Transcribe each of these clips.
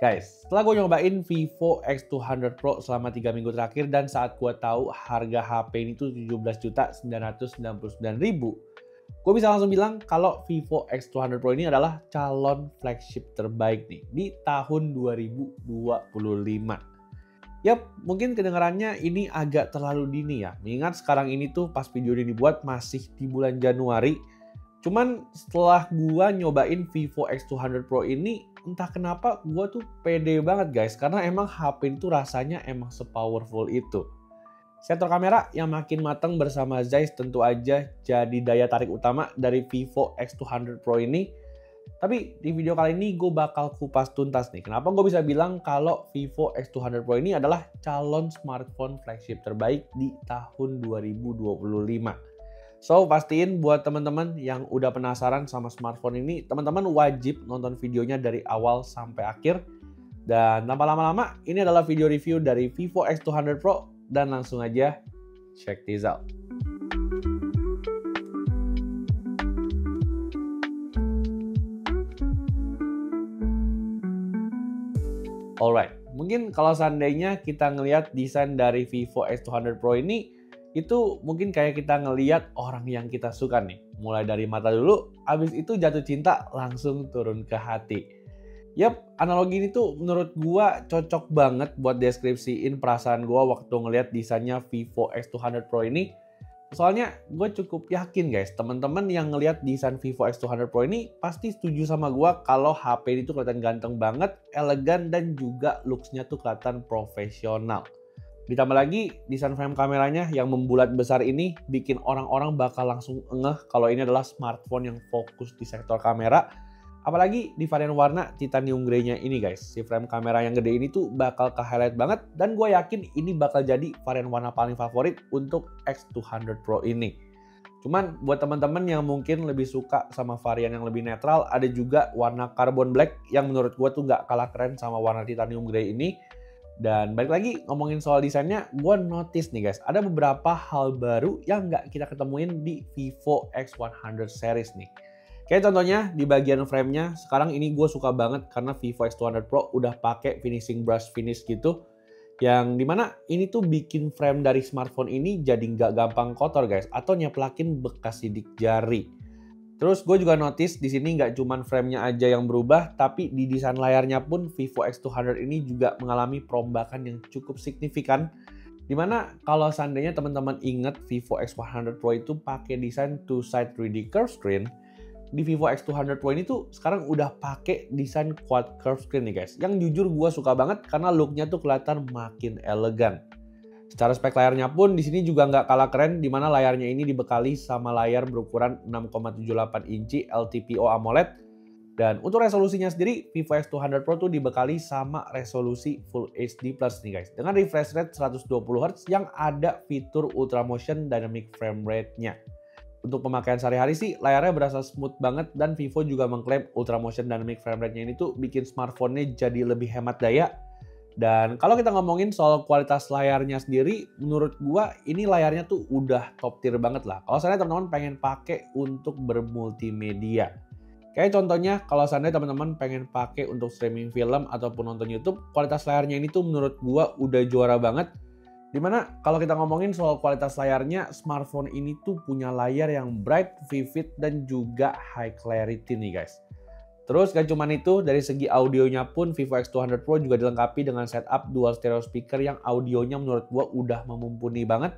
Guys, setelah gue nyobain Vivo X200 Pro selama 3 minggu terakhir dan saat gue tahu harga HP ini tuh 17.999.000, gue bisa langsung bilang kalau Vivo X200 Pro ini adalah calon flagship terbaik nih di tahun 2025. Yap, mungkin kedengarannya ini agak terlalu dini ya. Mengingat sekarang ini tuh pas video ini dibuat masih di bulan Januari. Cuman setelah gua nyobain Vivo X200 Pro ini, entah kenapa gua tuh pede banget guys. Karena emang HP itu rasanya emang sepowerful itu. Sensor kamera yang makin matang bersama Zeiss tentu aja jadi daya tarik utama dari Vivo X200 Pro ini. Tapi di video kali ini gue bakal kupas tuntas nih. Kenapa gue bisa bilang kalau Vivo X200 Pro ini adalah calon smartphone flagship terbaik di tahun 2025. So, pastiin buat teman-teman yang udah penasaran sama smartphone ini, teman-teman wajib nonton videonya dari awal sampai akhir. Dan tanpa lama-lama, ini adalah video review dari Vivo X200 Pro. Dan langsung aja, check this out. Alright, mungkin kalau seandainya kita ngelihat desain dari Vivo X200 Pro ini, itu mungkin kayak kita ngelihat orang yang kita suka nih. Mulai dari mata dulu, abis itu jatuh cinta langsung turun ke hati. Yap, analogi ini tuh menurut gua cocok banget buat deskripsiin perasaan gua waktu ngelihat desainnya Vivo X200 Pro ini. Soalnya gue cukup yakin guys, teman-teman yang ngelihat desain Vivo X200 Pro ini pasti setuju sama gue kalau HP ini tuh kelihatan ganteng banget, elegan, dan juga looks-nya tuh kelihatan profesional. Ditambah lagi, desain frame kameranya yang membulat besar ini bikin orang-orang bakal langsung ngeh kalau ini adalah smartphone yang fokus di sektor kamera. Apalagi di varian warna titanium grey-nya ini guys. Si frame kamera yang gede ini tuh bakal ke-highlight banget. Dan gue yakin ini bakal jadi varian warna paling favorit untuk X200 Pro ini. Cuman buat teman-teman yang mungkin lebih suka sama varian yang lebih netral, ada juga warna carbon black yang menurut gue tuh gak kalah keren sama warna titanium grey ini. Dan balik lagi ngomongin soal desainnya, gue notice nih guys, ada beberapa hal baru yang gak kita ketemuin di Vivo X100 series nih. Kayak contohnya di bagian framenya, sekarang ini gue suka banget karena Vivo X200 Pro udah pakai finishing brush finish gitu. Yang dimana ini tuh bikin frame dari smartphone ini jadi nggak gampang kotor guys, atau nyeplakin bekas sidik jari. Terus gue juga notice di sini nggak cuman framenya aja yang berubah, tapi di desain layarnya pun Vivo X200 ini juga mengalami perombakan yang cukup signifikan. Dimana kalau seandainya teman-teman ingat Vivo X100 Pro itu pakai desain two-side 3D curve screen, di Vivo X200 Pro ini tuh sekarang udah pakai desain quad curve screen nih guys. Yang jujur gue suka banget karena looknya tuh kelihatan makin elegan. Secara spek layarnya pun di sini juga nggak kalah keren, dimana layarnya ini dibekali sama layar berukuran 6,78 inci LTPO AMOLED. Dan untuk resolusinya sendiri, Vivo X200 Pro tuh dibekali sama resolusi Full HD Plus nih guys. Dengan refresh rate 120Hz yang ada fitur Ultra Motion Dynamic Frame Rate-nya. Untuk pemakaian sehari-hari sih layarnya berasa smooth banget dan Vivo juga mengklaim Ultra Motion Dynamic Frame Rate-nya ini tuh bikin smartphone-nya jadi lebih hemat daya. Dan kalau kita ngomongin soal kualitas layarnya sendiri, menurut gua ini layarnya tuh udah top tier banget lah. Kalau seandainya teman-teman pengen pakai untuk bermultimedia. Kayak contohnya kalau seandainya teman-teman pengen pakai untuk streaming film ataupun nonton YouTube, kualitas layarnya ini tuh menurut gua udah juara banget. Dimana kalau kita ngomongin soal kualitas layarnya, smartphone ini tuh punya layar yang bright, vivid, dan juga high clarity nih guys. Terus gak cuman itu, dari segi audionya pun Vivo X200 Pro juga dilengkapi dengan setup dual stereo speaker yang audionya menurut gua udah memumpuni banget.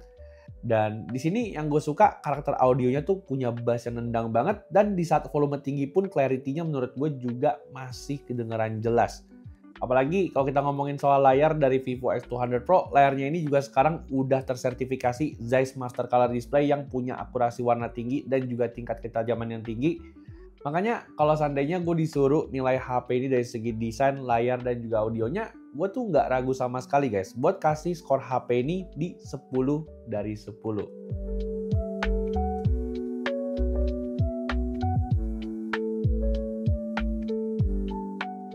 Dan di sini yang gue suka, karakter audionya tuh punya bass yang nendang banget, dan di saat volume tinggi pun clarity-nya menurut gue juga masih kedengeran jelas. Apalagi kalau kita ngomongin soal layar dari Vivo X200 Pro, layarnya ini juga sekarang udah tersertifikasi Zeiss Master Color Display yang punya akurasi warna tinggi dan juga tingkat ketajaman yang tinggi. Makanya kalau seandainya gue disuruh nilai HP ini dari segi desain, layar, dan juga audionya, gue tuh nggak ragu sama sekali guys buat kasih skor HP ini di 10 dari 10.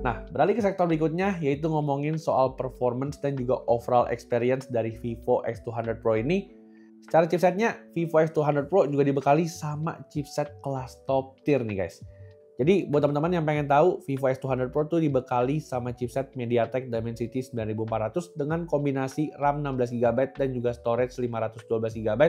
Nah, beralih ke sektor berikutnya, yaitu ngomongin soal performance dan juga overall experience dari Vivo X200 Pro ini. Secara chipsetnya, Vivo X200 Pro juga dibekali sama chipset kelas top tier nih guys. Jadi buat teman-teman yang pengen tahu, Vivo X200 Pro tuh dibekali sama chipset MediaTek Dimensity 9400 dengan kombinasi RAM 16GB dan juga storage 512GB.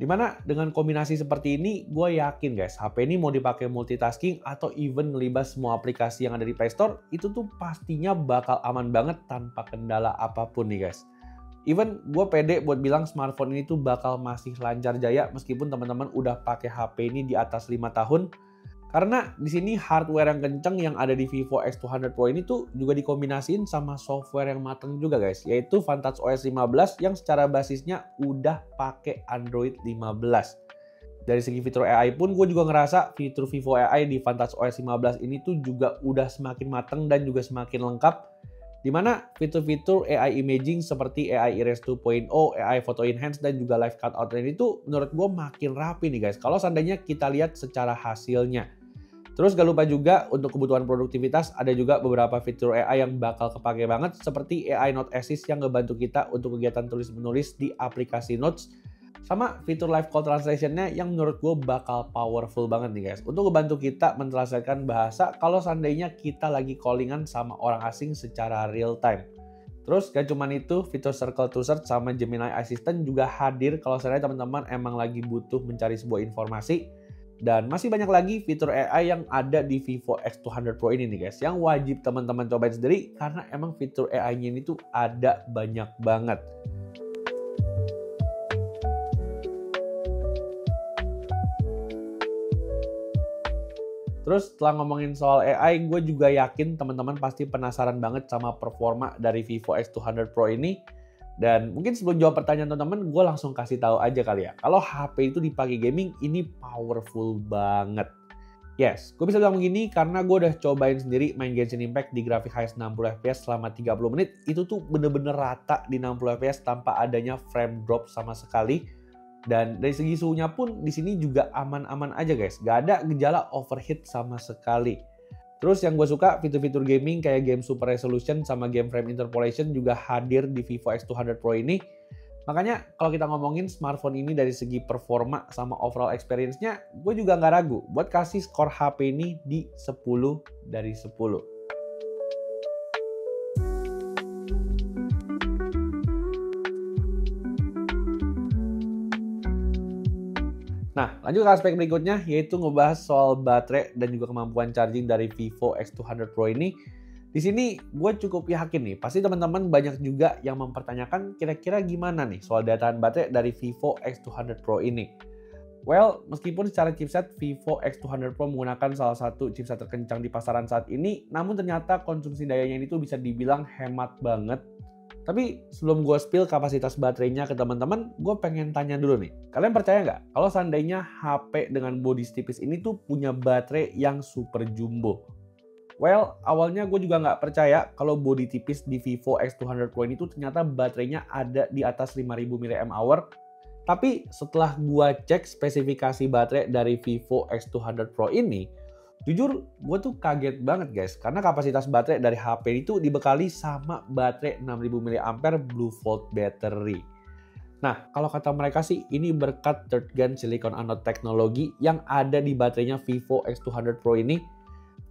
Dimana dengan kombinasi seperti ini, gue yakin guys, HP ini mau dipakai multitasking atau even ngelibas semua aplikasi yang ada di Play Store, itu tuh pastinya bakal aman banget tanpa kendala apapun nih guys. Even gue pede buat bilang smartphone ini tuh bakal masih lancar jaya meskipun teman-teman udah pakai HP ini di atas 5 tahun. Karena di sini hardware yang kenceng yang ada di Vivo X200 Pro ini tuh juga dikombinasiin sama software yang mateng juga guys, yaitu Vantage OS 15 yang secara basisnya udah pakai Android 15. Dari segi fitur AI pun gue juga ngerasa fitur Vivo AI di Vantage OS 15 ini tuh juga udah semakin mateng dan juga semakin lengkap. Dimana fitur-fitur AI imaging seperti AI Iris 2.0, AI Photo Enhance, dan juga Live Cutout ini tuh menurut gue makin rapi nih guys, kalau seandainya kita lihat secara hasilnya. Terus gak lupa juga untuk kebutuhan produktivitas ada juga beberapa fitur AI yang bakal kepake banget seperti AI Note Assist yang ngebantu kita untuk kegiatan tulis-menulis di aplikasi Notes, sama fitur live call translation-nya yang menurut gue bakal powerful banget nih guys untuk ngebantu kita mentranslatekan bahasa kalau seandainya kita lagi callingan sama orang asing secara real time. Terus gak cuman itu, fitur Circle to Search sama Gemini Assistant juga hadir kalau seandainya teman-teman emang lagi butuh mencari sebuah informasi. Dan masih banyak lagi fitur AI yang ada di Vivo X200 Pro ini nih guys, yang wajib teman-teman cobain sendiri karena emang fitur AI-nya ini tuh ada banyak banget. Terus setelah ngomongin soal AI, gue juga yakin teman-teman pasti penasaran banget sama performa dari Vivo X200 Pro ini. Dan mungkin sebelum jawab pertanyaan teman-teman, gue langsung kasih tahu aja kali ya. Kalau HP itu dipakai gaming, ini powerful banget. Yes, gue bisa bilang begini karena gue udah cobain sendiri main Genshin Impact di grafik highest 60 fps selama 30 menit. Itu tuh bener-bener rata di 60 fps tanpa adanya frame drop sama sekali. Dan dari segi suhunya pun di sini juga aman-aman aja guys. Gak ada gejala overheat sama sekali. Terus yang gue suka, fitur-fitur gaming kayak game super resolution sama game frame interpolation juga hadir di Vivo X200 Pro ini. Makanya kalau kita ngomongin smartphone ini dari segi performa sama overall experience-nya, gue juga nggak ragu buat kasih skor HP ini di 10 dari 10. Nah, lanjut ke aspek berikutnya, yaitu ngebahas soal baterai dan juga kemampuan charging dari Vivo X200 Pro ini. Di sini gue cukup yakin nih, pasti teman-teman banyak juga yang mempertanyakan kira-kira gimana nih soal daya tahan baterai dari Vivo X200 Pro ini. Well, meskipun secara chipset Vivo X200 Pro menggunakan salah satu chipset terkencang di pasaran saat ini, namun ternyata konsumsi dayanya ini tuh bisa dibilang hemat banget. Tapi sebelum gue spill kapasitas baterainya ke teman-teman, gue pengen tanya dulu nih. Kalian percaya nggak kalau seandainya HP dengan bodi tipis ini tuh punya baterai yang super jumbo? Well, awalnya gue juga nggak percaya kalau bodi tipis di Vivo X200 Pro ini tuh ternyata baterainya ada di atas 5000 mAh. Tapi setelah gue cek spesifikasi baterai dari Vivo X200 Pro ini, jujur, gue tuh kaget banget guys, karena kapasitas baterai dari HP itu dibekali sama baterai 6000 mAh Blue Volt battery. Nah, kalau kata mereka sih, ini berkat third gen silicon anode teknologi yang ada di baterainya Vivo X200 Pro ini.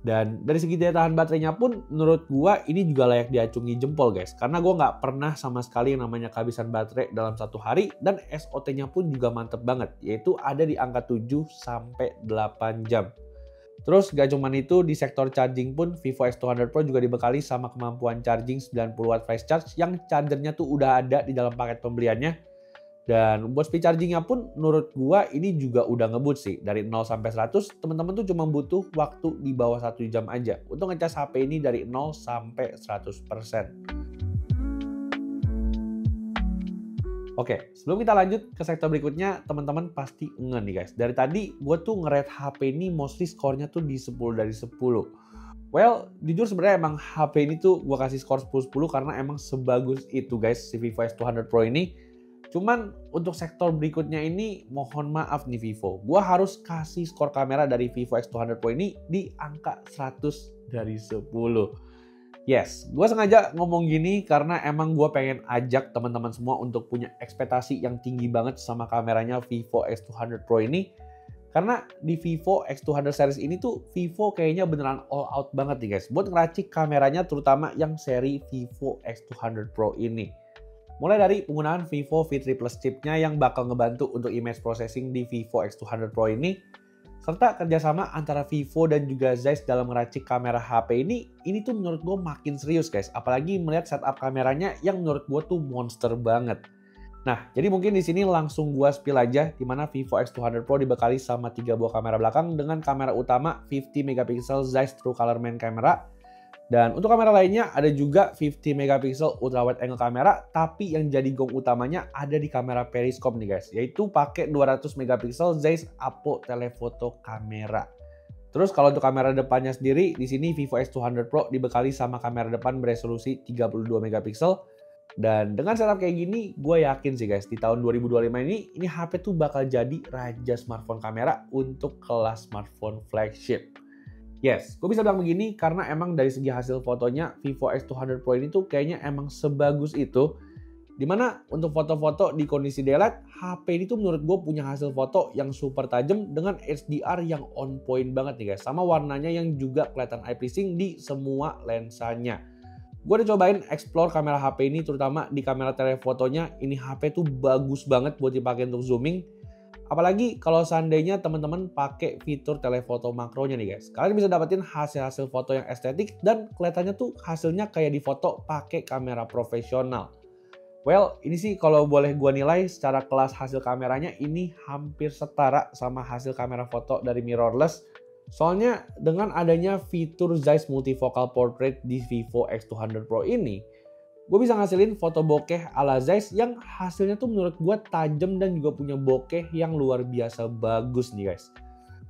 Dan dari segi daya tahan baterainya pun, menurut gue ini juga layak diacungi jempol guys. Karena gue nggak pernah sama sekali yang namanya kehabisan baterai dalam satu hari, dan SOT-nya pun juga mantep banget, yaitu ada di angka 7-8 jam. Terus gak cuman itu, di sektor charging pun Vivo X200 Pro juga dibekali sama kemampuan charging 90 watt fast charge yang chargernya tuh udah ada di dalam paket pembeliannya. Dan buat speed chargingnya pun menurut gua ini juga udah ngebut sih. Dari 0 sampai 100 teman-teman tuh cuma butuh waktu di bawah 1 jam aja untuk ngecas HP ini dari 0 sampai 100%. Oke, sebelum kita lanjut ke sektor berikutnya, teman-teman pasti ngeh nih guys. Dari tadi gue tuh nge-rate HP ini mostly skornya tuh di 10 dari 10. Well, jujur sebenarnya emang HP ini tuh gue kasih skor 10-10 karena emang sebagus itu guys si Vivo X200 Pro ini. Cuman untuk sektor berikutnya ini mohon maaf nih Vivo. Gue harus kasih skor kamera dari Vivo X200 Pro ini di angka 100 dari 10. Yes, gue sengaja ngomong gini karena emang gue pengen ajak teman-teman semua untuk punya ekspektasi yang tinggi banget sama kameranya Vivo X200 Pro ini. Karena di Vivo X200 series ini tuh Vivo kayaknya beneran all out banget nih guys buat ngeracik kameranya, terutama yang seri Vivo X200 Pro ini. Mulai dari penggunaan Vivo V3 Plus chipnya yang bakal ngebantu untuk image processing di Vivo X200 Pro ini, serta kerjasama antara Vivo dan juga Zeiss dalam ngeracik kamera HP ini tuh menurut gue makin serius guys. Apalagi melihat setup kameranya yang menurut gue tuh monster banget. Nah, jadi mungkin di sini langsung gue spill aja di mana Vivo X200 Pro dibekali sama 3 buah kamera belakang dengan kamera utama 50 megapiksel Zeiss True Color Main Camera. Dan untuk kamera lainnya ada juga 50 megapiksel ultra wide angle kamera, tapi yang jadi gong utamanya ada di kamera periscope nih guys, yaitu pakai 200 megapiksel Zeiss Apo Telephoto kamera. Terus kalau untuk kamera depannya sendiri, di sini Vivo X200 Pro dibekali sama kamera depan beresolusi 32 megapiksel. Dan dengan setup kayak gini, gue yakin sih guys, di tahun 2025 ini HP tuh bakal jadi raja smartphone kamera untuk kelas smartphone flagship. Yes, gue bisa bilang begini karena emang dari segi hasil fotonya Vivo X200 Pro ini tuh kayaknya emang sebagus itu. Dimana untuk foto-foto di kondisi daylight, HP ini tuh menurut gue punya hasil foto yang super tajam dengan HDR yang on point banget nih guys. Sama warnanya yang juga kelihatan eye pleasing di semua lensanya. Gue udah cobain explore kamera HP ini, terutama di kamera telefotonya. Ini HP tuh bagus banget buat dipakai untuk zooming. Apalagi kalau seandainya teman-teman pakai fitur telefoto makronya nih guys. Kalian bisa dapetin hasil-hasil foto yang estetik dan kelihatannya tuh hasilnya kayak di foto pakai kamera profesional. Well, ini sih kalau boleh gue nilai secara kelas hasil kameranya ini hampir setara sama hasil kamera foto dari mirrorless. Soalnya dengan adanya fitur Zeiss Multifocal Portrait di Vivo X200 Pro ini, gue bisa ngasilin foto bokeh ala Zeiss yang hasilnya tuh menurut gue tajam dan juga punya bokeh yang luar biasa bagus nih guys.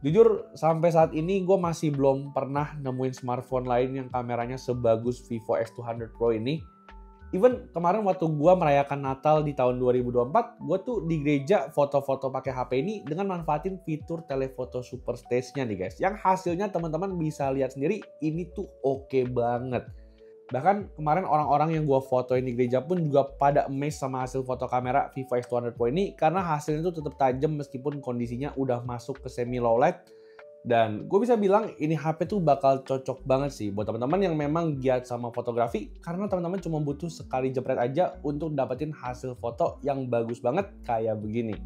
Jujur sampai saat ini gue masih belum pernah nemuin smartphone lain yang kameranya sebagus Vivo X200 Pro ini. Even kemarin waktu gue merayakan Natal di tahun 2024, gue tuh di gereja foto-foto pakai HP ini dengan manfaatin fitur telefoto super stage-nya nih guys. Yang hasilnya teman-teman bisa lihat sendiri, ini tuh oke banget. Bahkan kemarin orang-orang yang gue fotoin di gereja pun juga pada amazed sama hasil foto kamera Vivo X200 Pro ini karena hasilnya tuh tetap tajam meskipun kondisinya udah masuk ke semi low light. Dan gue bisa bilang ini HP tuh bakal cocok banget sih buat teman-teman yang memang giat sama fotografi, karena teman-teman cuma butuh sekali jepret aja untuk dapetin hasil foto yang bagus banget kayak begini.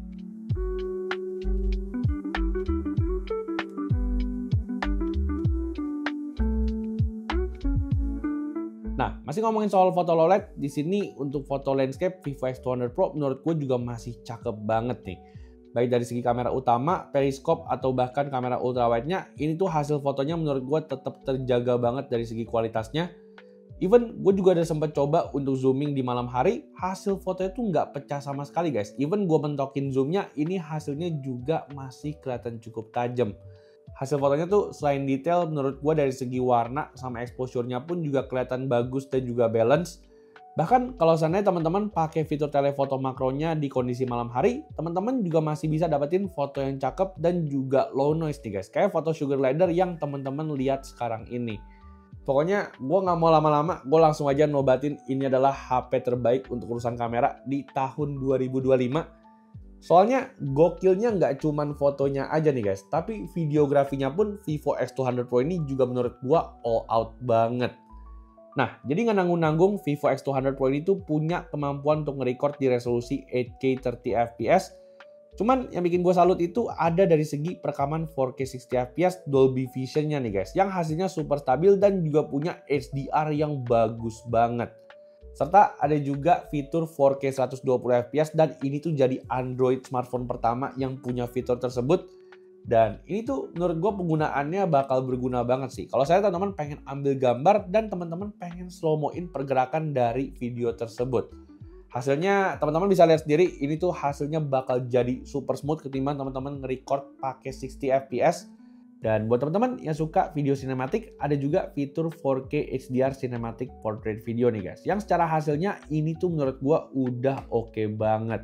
Nah, masih ngomongin soal foto low light, di sini untuk foto landscape Vivo X200 Pro menurut gue juga masih cakep banget nih. Baik dari segi kamera utama, periskop, atau bahkan kamera ultrawide-nya, ini tuh hasil fotonya menurut gue tetap terjaga banget dari segi kualitasnya. Even gue juga udah sempat coba untuk zooming di malam hari, hasil fotonya tuh nggak pecah sama sekali guys. Even gue mentokin zoomnya, ini hasilnya juga masih kelihatan cukup tajam. Hasil fotonya tuh selain detail, menurut gue dari segi warna sama exposure-nya pun juga kelihatan bagus dan juga balance. Bahkan kalau seandainya teman-teman pakai fitur telefoto makronya di kondisi malam hari, teman-teman juga masih bisa dapetin foto yang cakep dan juga low noise nih guys. Kayak foto sugar glider yang teman-teman lihat sekarang ini. Pokoknya gue nggak mau lama-lama, gue langsung aja nobatin ini adalah HP terbaik untuk urusan kamera di tahun 2025. Soalnya gokilnya nggak cuman fotonya aja nih guys, tapi videografinya pun Vivo X200 Pro ini juga menurut gue all out banget. Nah, jadi nggak nanggung-nanggung Vivo X200 Pro ini tuh punya kemampuan untuk nge-record di resolusi 8K 30 fps. Cuman yang bikin gue salut itu ada dari segi perekaman 4K 60 fps Dolby Vision-nya nih guys, yang hasilnya super stabil dan juga punya HDR yang bagus banget. Serta ada juga fitur 4K 120 fps dan ini tuh jadi Android smartphone pertama yang punya fitur tersebut. Dan ini tuh menurut gue penggunaannya bakal berguna banget sih. Kalau saya teman-teman pengen ambil gambar dan teman-teman pengen slow-moin pergerakan dari video tersebut. Hasilnya teman-teman bisa lihat sendiri, ini tuh hasilnya bakal jadi super smooth ketimbang teman-teman nge-record pakai 60 fps. Dan buat teman-teman yang suka video sinematik, ada juga fitur 4K HDR Cinematic Portrait Video nih guys. Yang secara hasilnya ini tuh menurut gue udah oke banget.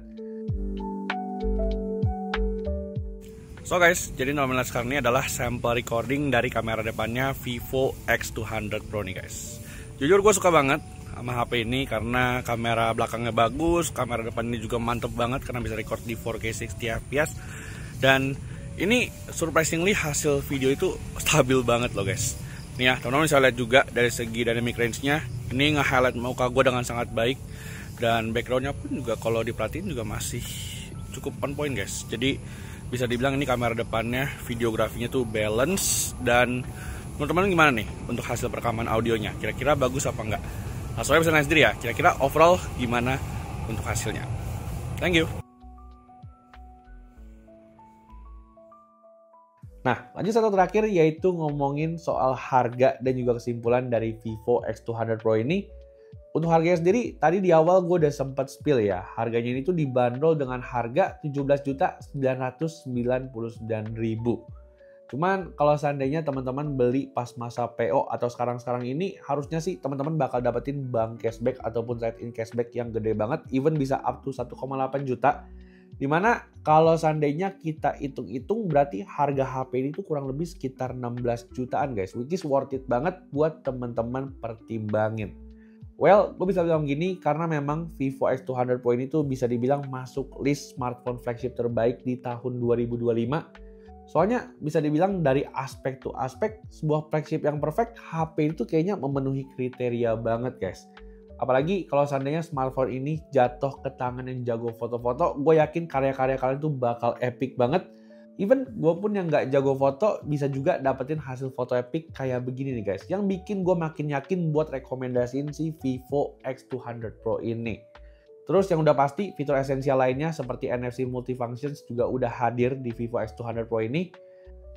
So guys, jadi nominal sekarang ini adalah sampel recording dari kamera depannya Vivo X200 Pro nih guys. Jujur gue suka banget sama HP ini karena kamera belakangnya bagus, kamera depan ini juga mantep banget karena bisa record di 4K 60 fps. Dan Ini surprisingly hasil video itu stabil banget loh guys. Nih ya, teman-teman bisa lihat juga dari segi dynamic range-nya. Ini nge-highlight muka gue dengan sangat baik. Dan background-nya pun juga kalau diperhatiin juga masih cukup on point guys. Jadi bisa dibilang ini kamera depannya, videografinya tuh balance. Dan teman-teman gimana nih untuk hasil perekaman audionya? Kira-kira bagus apa enggak? Langsung aja bisa lihat sendiri ya, kira-kira overall gimana untuk hasilnya. Thank you. Nah, lanjut satu terakhir yaitu ngomongin soal harga dan juga kesimpulan dari Vivo X200 Pro ini. Untuk harganya sendiri, tadi di awal gue udah sempat spill ya. Harganya ini tuh dibanderol dengan harga 17.999.000. Cuman kalau seandainya teman-teman beli pas masa PO atau sekarang-sekarang ini, harusnya sih teman-teman bakal dapetin bank cashback ataupun trade-in cashback yang gede banget. Even bisa up to 1,8 juta. Dimana kalau seandainya kita hitung-hitung berarti harga HP ini tuh kurang lebih sekitar 16 jutaan guys. Which is worth it banget buat teman-teman pertimbangin. Well, gue bisa bilang gini karena memang Vivo X200 Pro ini tuh bisa dibilang masuk list smartphone flagship terbaik di tahun 2025. Soalnya bisa dibilang dari aspek to aspek sebuah flagship yang perfect, HP itu kayaknya memenuhi kriteria banget guys. Apalagi kalau seandainya smartphone ini jatuh ke tangan yang jago foto-foto, gue yakin karya-karya kalian tuh bakal epic banget. Even gue pun yang nggak jago foto bisa juga dapetin hasil foto epic kayak begini nih guys. Yang bikin gue makin yakin buat rekomendasiin si Vivo X200 Pro ini. Terus yang udah pasti fitur esensial lainnya seperti NFC multifunctions juga udah hadir di Vivo X200 Pro ini.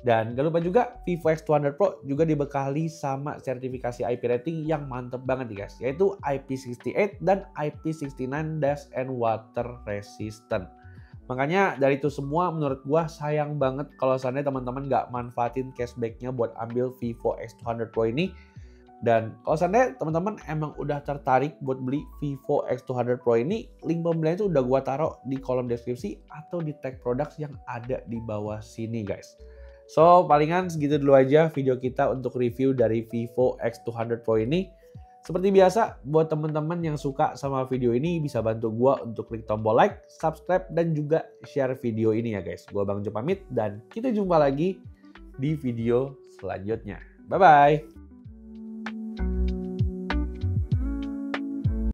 Dan gak lupa juga Vivo X200 Pro juga dibekali sama sertifikasi IP rating yang mantep banget nih guys. Yaitu IP68 dan IP69 dust and water resistant. Makanya dari itu semua menurut gua sayang banget kalau seandainya teman-teman gak manfaatin cashbacknya buat ambil Vivo X200 Pro ini. Dan kalau seandainya teman-teman emang udah tertarik buat beli Vivo X200 Pro ini, link pembelian itu udah gua taruh di kolom deskripsi atau di tag products yang ada di bawah sini guys. So, palingan segitu dulu aja video kita untuk review dari Vivo X200 Pro ini. Seperti biasa, buat teman-teman yang suka sama video ini bisa bantu gua untuk klik tombol like, subscribe, dan juga share video ini ya guys. Gua Bang Jo pamit dan kita jumpa lagi di video selanjutnya. Bye-bye!